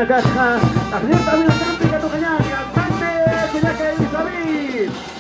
una caja, abierta de la táctica, Tocañaca, Tante, Tocañaca, Elizabeth.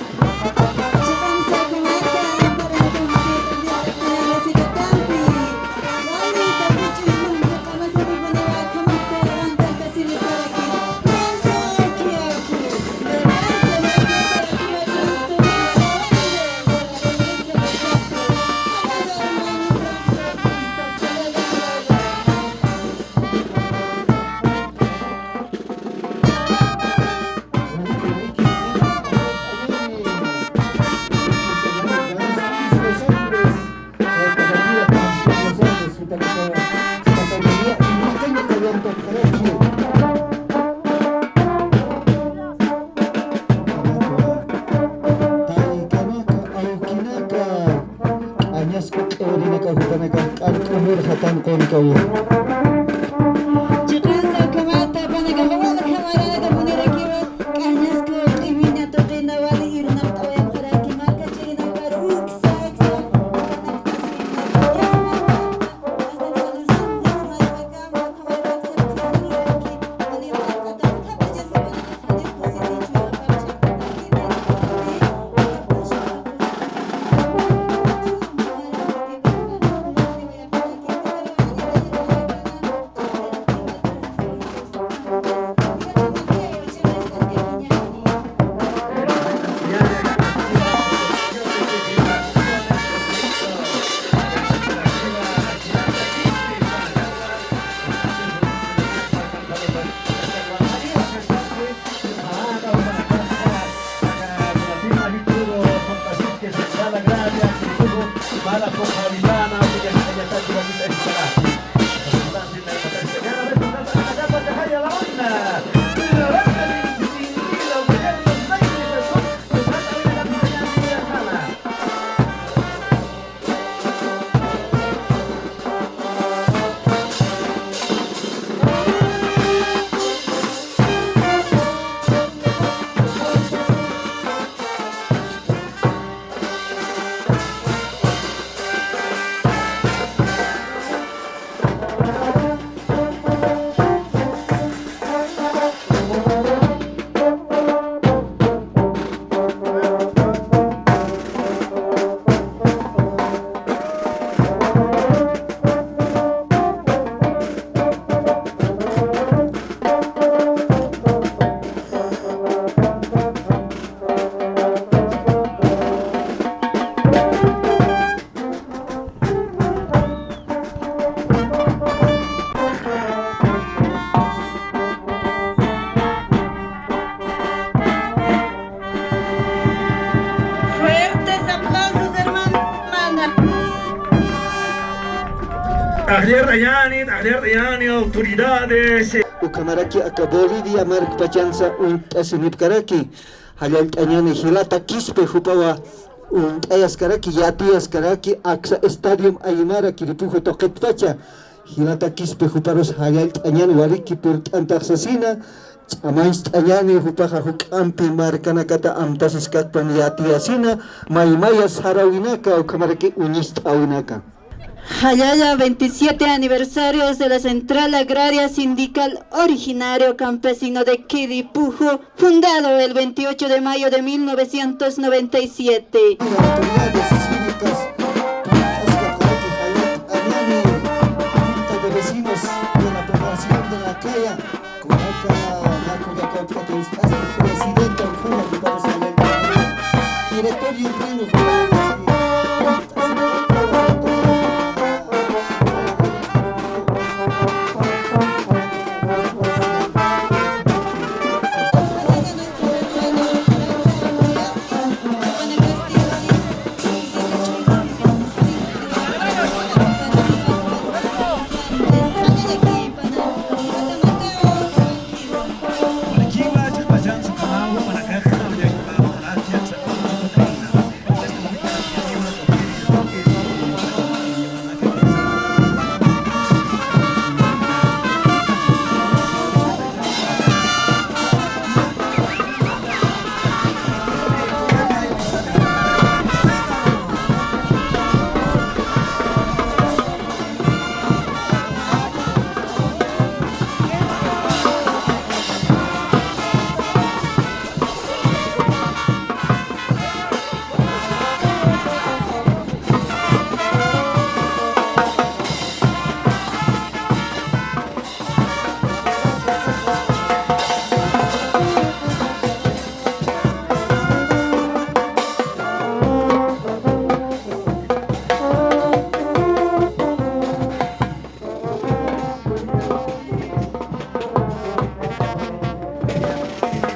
Tagliar Dayani, autoridades. Ukamaraki aka Bolivia mark pachansa asinipkaraki. Halal tañani hilata kispe hupawa ayaskaraki yatiaskaraki aksa stadium aymara kiripujo toqetpacha. Hilata kispe huparos halal tañani wariki por antaxasina. Amais tañani hupaja hukampi markanakata amtasiskatpan yatiasina. Maymayas harawinaka ukamaraki unist awinaka. Jalaya 27 aniversarios de la Central Agraria Sindical Originario Campesino de Quiripujo, fundado el 28 de mayo de 1997. Autoridades cívicas, de vecinos de la población de la calle, con el presidente, director y